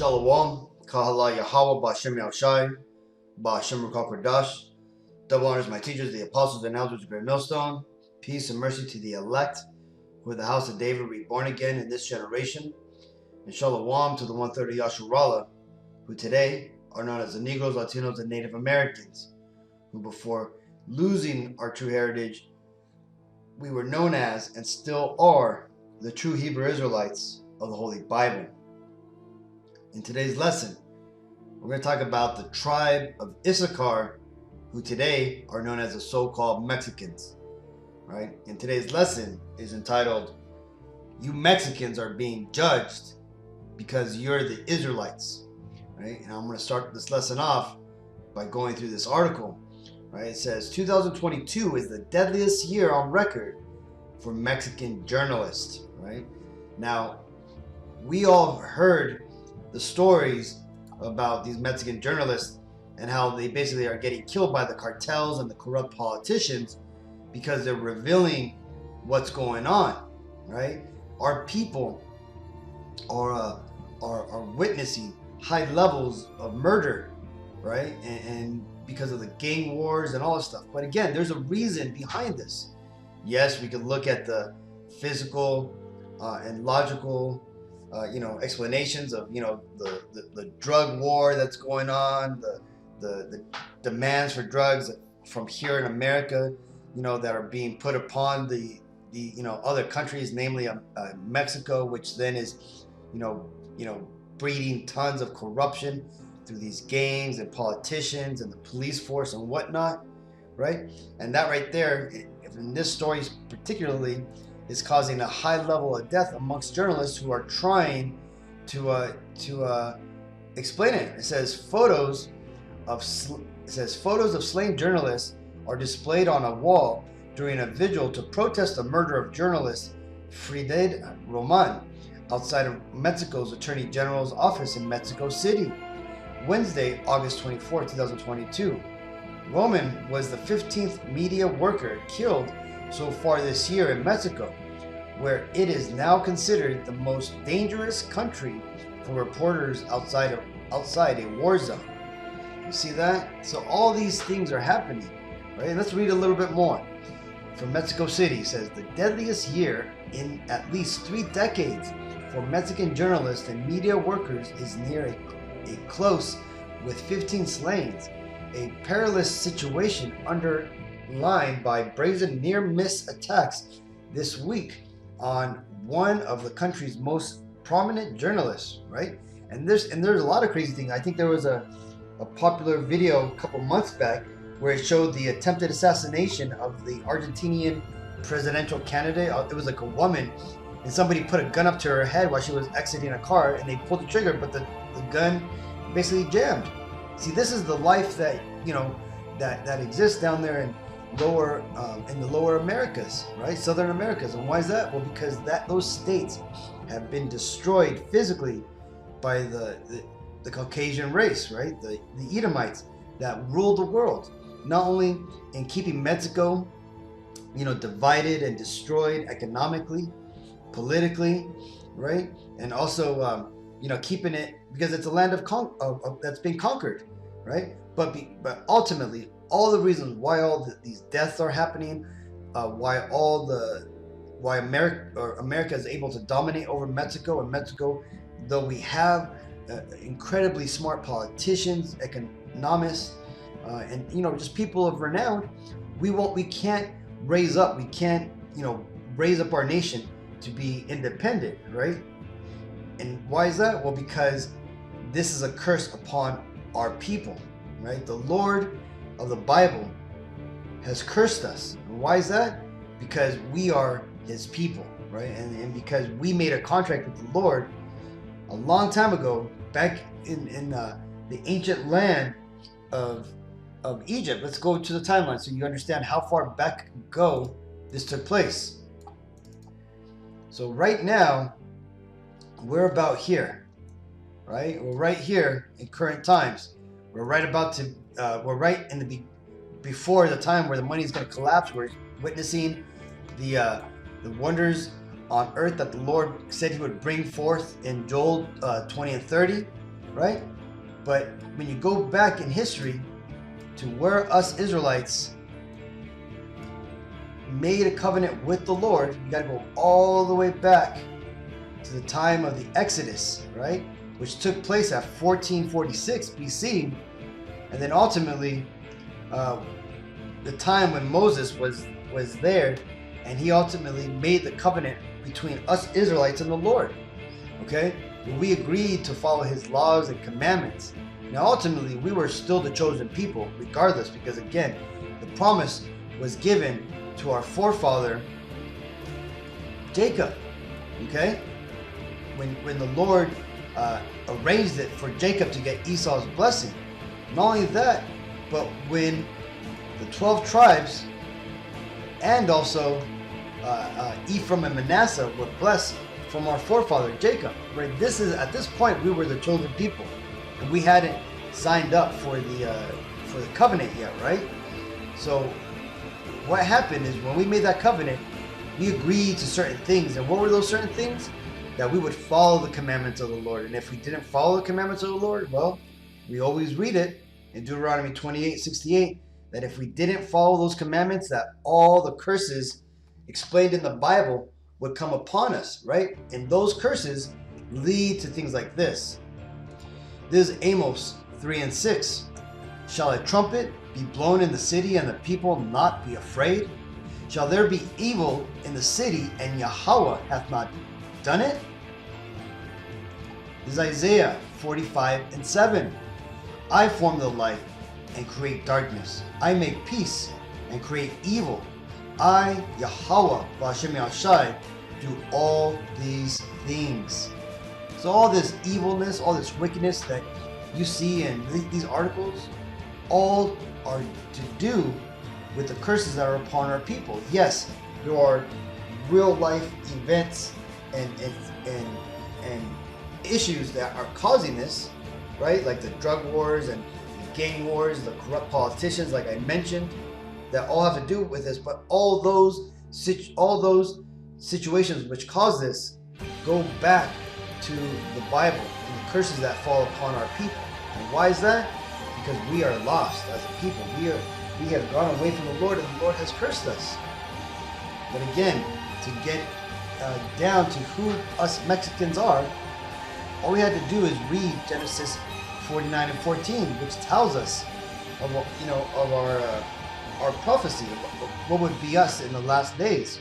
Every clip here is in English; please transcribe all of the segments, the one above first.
Shalom, Kahala Yahweh, Ba'Shem Yahushai, Ba'Shem Ruach HaKodesh. Double honors my teachers, the apostles and elders of Great Millstone. Peace and mercy to the elect, who are the house of David, reborn again in this generation. And Shalom to the 1/3 of Yasharallah, who today are known as the Negroes, Latinos, and Native Americans, who before losing our true heritage, we were known as and still are the true Hebrew Israelites of the Holy Bible. In today's lesson, we're going to talk about the tribe of Issachar, who today are known as the so-called Mexicans. Right? And today's lesson is entitled, "You Mexicans are being judged because you're the Israelites." Right? And I'm going to start this lesson off by going through this article. Right? It says 2022 is the deadliest year on record for Mexican journalists. Right? Now, we all have heard the stories about these Mexican journalists and how they basically are getting killed by the cartels and the corrupt politicians because they're revealing what's going on, right? Our people are witnessing high levels of murder, right? And because of the gang wars and all this stuff. But again, there's a reason behind this. Yes, we could look at the physical and logical explanations of the drug war that's going on, the demands for drugs from here in America, that are being put upon the other countries, namely Mexico, which then is breeding tons of corruption through these gangs and politicians and the police force and whatnot, right? And that right there, in this story particularly, is causing a high level of death amongst journalists who are trying to explain it. It says photos of slain journalists are displayed on a wall during a vigil to protest the murder of journalist Fridel Roman outside of Mexico's Attorney General's office in Mexico City. Wednesday, August 24, 2022. Roman was the 15th media worker killed so far this year in Mexico, where it is now considered the most dangerous country for reporters outside a war zone. You see that? So all these things are happening, right? And let's read a little bit more. From Mexico City, it says the deadliest year in at least 3 decades for Mexican journalists and media workers is near a close with 15 slain, a perilous situation underlined by brazen near-miss attacks this week on one of the country's most prominent journalists, right? And there's a lot of crazy things. I think there was a popular video a couple months back where it showed the attempted assassination of the Argentinian presidential candidate. It was like a woman, and somebody put a gun up to her head while she was exiting a car, and they pulled the trigger, but the gun basically jammed. See, this is the life that that exists down there in the lower Americas, right? Southern Americas. And why is that? Well, because those states have been destroyed physically by the Caucasian race, right? The Edomites that ruled the world, not only in keeping Mexico, divided and destroyed economically, politically, right? And also, keeping it because it's a land that's been conquered, right? But ultimately, all the reasons why these deaths are happening, why America is able to dominate over Mexico, and Mexico, though we have incredibly smart politicians, economists, and just people of renown, we can't raise up our nation to be independent, right? And why is that? Well, because this is a curse upon our people, right? The Lord of the Bible has cursed us. And why is that? Because we are his people, right? And because we made a contract with the Lord a long time ago, back in the ancient land of Egypt. Let's go to the timeline so you understand how far back ago this took place. So right now, we're about here, right? We're right here in current times. We're right before the time where the money is going to collapse. We're witnessing the wonders on earth that the Lord said he would bring forth in Joel 20 and 30. right? But when you go back in history to where us Israelites made a covenant with the Lord, you got to go all the way back to the time of the Exodus, right? Which took place at 1446 BC. And then ultimately, the time when Moses was there, and he ultimately made the covenant between us Israelites and the Lord. Okay? We agreed to follow his laws and commandments. Now ultimately, we were still the chosen people, regardless, because again, the promise was given to our forefather Jacob. Okay? When the Lord arranged it for Jacob to get Esau's blessing. Not only that, but when the 12 tribes and also Ephraim and Manasseh were blessed from our forefather Jacob. Right? At this point we were the chosen people, and we hadn't signed up for the covenant yet, right? So what happened is when we made that covenant, we agreed to certain things. And what were those certain things? That we would follow the commandments of the Lord. And if we didn't follow the commandments of the Lord, well, we always read it in Deuteronomy 28:68, that if we didn't follow those commandments, that all the curses explained in the Bible would come upon us, right? And those curses lead to things like this. This is Amos 3:6. Shall a trumpet be blown in the city and the people not be afraid? Shall there be evil in the city and Yahweh hath not done it? This is Isaiah 45:7. I form the light and create darkness. I make peace and create evil. I, Yahweh, B'Hashem Yahshai, do all these things. So all this evilness, all this wickedness that you see in these articles, all are to do with the curses that are upon our people. Yes, there are real life events and issues that are causing this, right? Like the drug wars and the gang wars, the corrupt politicians, like I mentioned, that all have to do with this. But all those situations which cause this go back to the Bible and the curses that fall upon our people. And why is that? Because we are lost as a people. We have gone away from the Lord, and the Lord has cursed us. But again, to get down to who us Mexicans are, all we had to do is read Genesis 49 and 14, which tells us of our prophecy, of what would be us in the last days.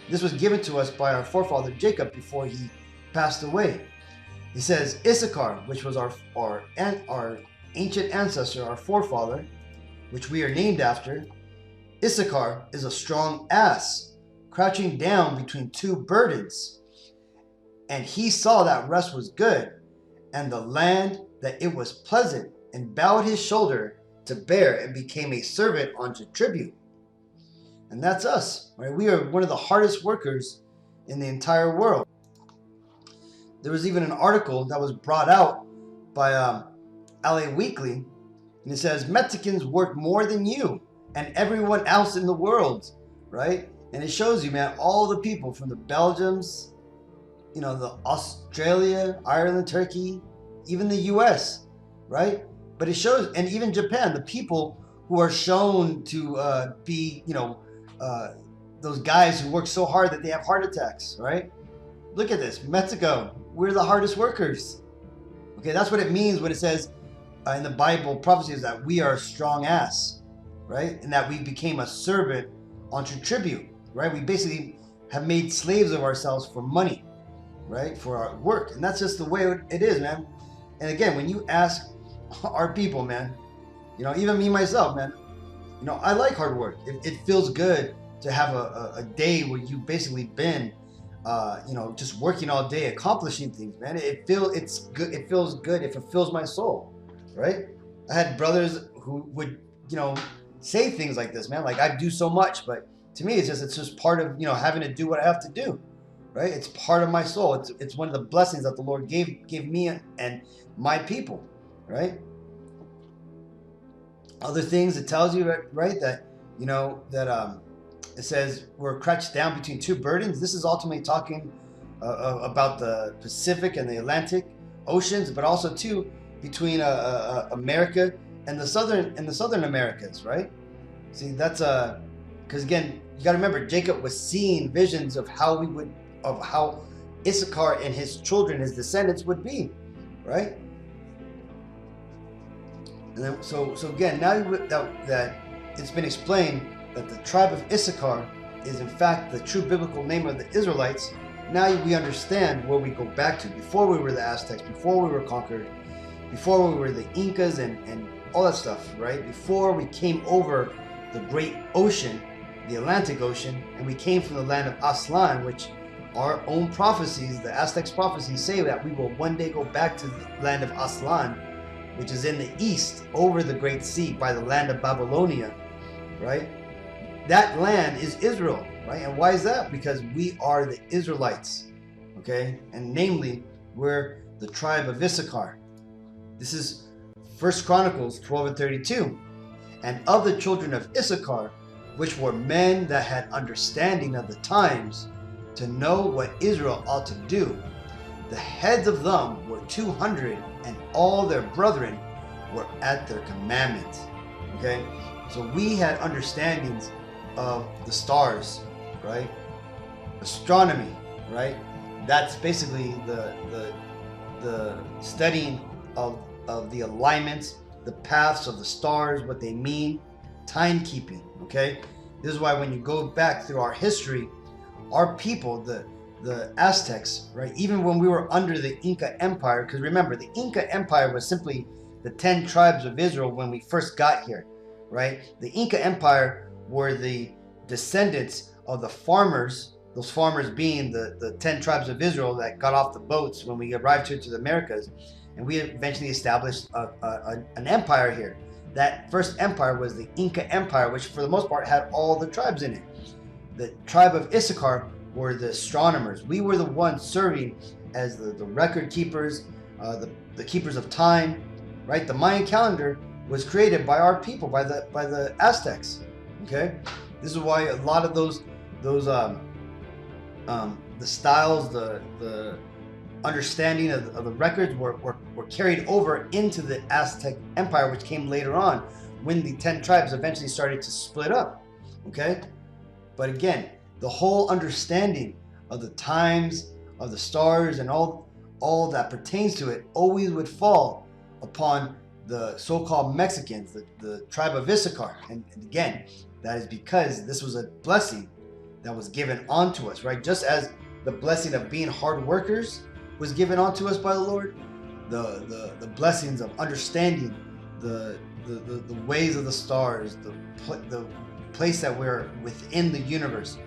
This was given to us by our forefather Jacob before he passed away. He says, Issachar, which was our ancient ancestor, our forefather, which we are named after. Issachar is a strong ass, crouching down between two burdens. And he saw that rest was good, and the land that it was pleasant, and bowed his shoulder to bear, and became a servant unto tribute. And that's us, right? We are one of the hardest workers in the entire world. There was even an article that was brought out by LA Weekly, and it says, Mexicans work more than you and everyone else in the world, right? And it shows you, man, all the people from the Belgiums, the Australia, Ireland, Turkey, even the US, right? But it shows, and even Japan, the people who are shown to be, those guys who work so hard that they have heart attacks, right? Look at this, Mexico, we're the hardest workers. Okay, that's what it means when it says in the Bible prophecy is that we are strong ass, right? And that we became a servant unto tribute, right? We basically have made slaves of ourselves for money, right? For our work. And that's just the way it is, man. And again, when you ask our people, man, even me myself, man, I like hard work. It feels good to have a day where you've basically been, just working all day, accomplishing things, man. It's good. It feels good. It fulfills my soul, right? I had brothers who would, say things like this, man. Like, I do so much, but to me, it's just part of, having to do what I have to do, right? It's part of my soul. It's one of the blessings that the Lord gave me and my people, right? Other things it tells you, right, that, it says we're crouched down between two burdens. This is ultimately talking about the Pacific and the Atlantic oceans, but also too between America and the southern Americas, right? See, that's because again, you got to remember, Jacob was seeing visions of how Issachar and his children, his descendants, would be, right? And then, so again, now that it's been explained that the tribe of Issachar is in fact the true biblical name of the Israelites, now we understand where we go back to. Before we were the Aztecs, before we were conquered, before we were the Incas and all that stuff, right? Before we came over the great ocean, the Atlantic Ocean, and we came from the land of Aslan, which our own prophecies, the Aztecs prophecies, say that we will one day go back to the land of Aslan, which is in the east, over the Great Sea, by the land of Babylonia, right? That land is Israel, right? And why is that? Because we are the Israelites, okay? And namely, we're the tribe of Issachar. This is 1 Chronicles 12:32. And of the children of Issachar, which were men that had understanding of the times, to know what Israel ought to do, the heads of them were 200, and all their brethren were at their commandments. Okay, so we had understandings of the stars, right? Astronomy, right? That's basically the studying of the alignments, the paths of the stars, what they mean, timekeeping. Okay, this is why when you go back through our history, our people, the Aztecs, right? Even when we were under the Inca Empire, because remember, the Inca Empire was simply the 10 tribes of Israel when we first got here, right? The Inca Empire were the descendants of the farmers, those farmers being the 10 tribes of Israel that got off the boats when we arrived here to the Americas, and we eventually established an empire here. That first empire was the Inca Empire, which for the most part had all the tribes in it. The tribe of Issachar were the astronomers. We were the ones serving as the record keepers, the keepers of time, right? The Mayan calendar was created by our people, by the Aztecs. Okay, this is why a lot of those the styles, the understanding of the records were carried over into the Aztec Empire, which came later on when the 10 tribes eventually started to split up. Okay, but again, the whole understanding of the times, of the stars, and all that pertains to it always would fall upon the so-called Mexicans, the tribe of Issachar. And again, that is because this was a blessing that was given onto us, right? Just as the blessing of being hard workers was given onto us by the Lord, the blessings of understanding the ways of the stars, the place that we're within the universe,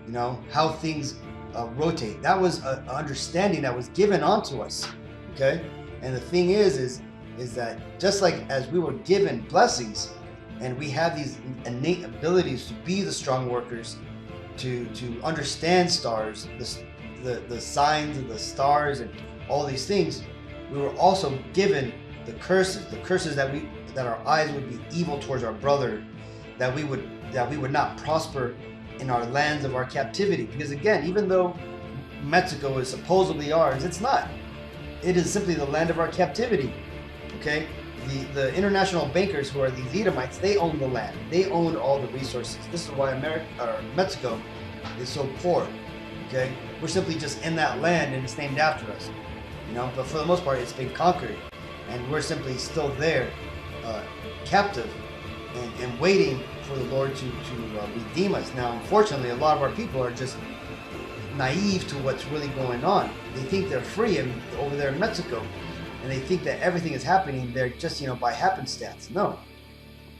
you know, how things rotate. That was an understanding that was given onto us. Okay, and the thing is that just like as we were given blessings, and we have these innate abilities to be the strong workers, to understand stars, the signs of the stars and all these things, we were also given the curses that our eyes would be evil towards our brother, that we would not prosper in our lands of our captivity. Because again, even though Mexico is supposedly ours, it's not. It is simply the land of our captivity. Okay, the international bankers, who are these Edomites, they own the land. They own all the resources. This is why Mexico is so poor. Okay, we're simply just in that land, and it's named after us. You know, but for the most part, it's been conquered, and we're simply still there, captive, and waiting for the Lord to redeem us. Now, unfortunately, a lot of our people are just naive to what's really going on. They think they're free over there in Mexico, and they think that everything is happening there just, by happenstance. No,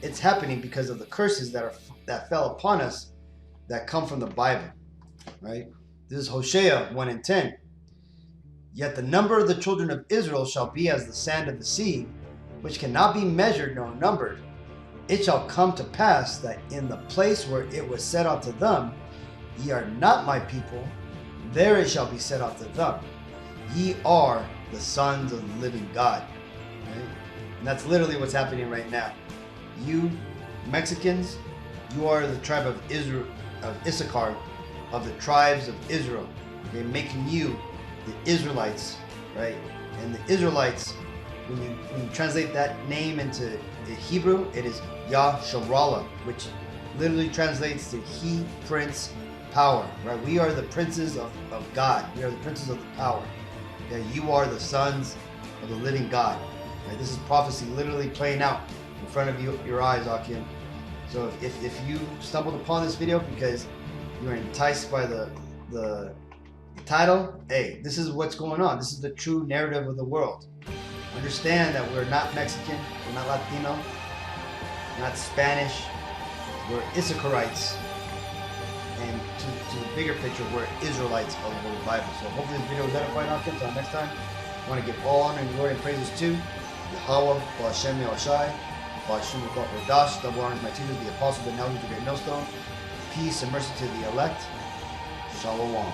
it's happening because of the curses that fell upon us, that come from the Bible, right? This is Hosea 1:10. Yet the number of the children of Israel shall be as the sand of the sea, which cannot be measured nor numbered. It shall come to pass that in the place where it was said unto them, Ye are not my people, there it shall be said unto them, Ye are the sons of the living God. Right? And that's literally what's happening right now. You Mexicans, you are the tribe of Israel, of Issachar, of the tribes of Israel. Okay, making you the Israelites, right? And the Israelites when you translate that name into the Hebrew, it is Yah-Sharala, which literally translates to He, Prince, Power. Right? We are the princes of God. We are the princes of the power. Yeah, you are the sons of the living God. Right? This is prophecy literally playing out in front of your eyes, Akim. So if you stumbled upon this video because you were enticed by the title, hey, this is what's going on. This is the true narrative of the world. Understand that we're not Mexican, we're not Latino, we're not Spanish, we're Issacharites. And to the bigger picture, we're Israelites of the Holy Bible. So hopefully this video was edifying. Until next time, I want to give all honor and glory and praises to Yahweh, Hashem, Yahushai, Hashem, Dash, double honors my teachers, the apostles, the elders, the great millstone. Peace and mercy to the elect. Shalom.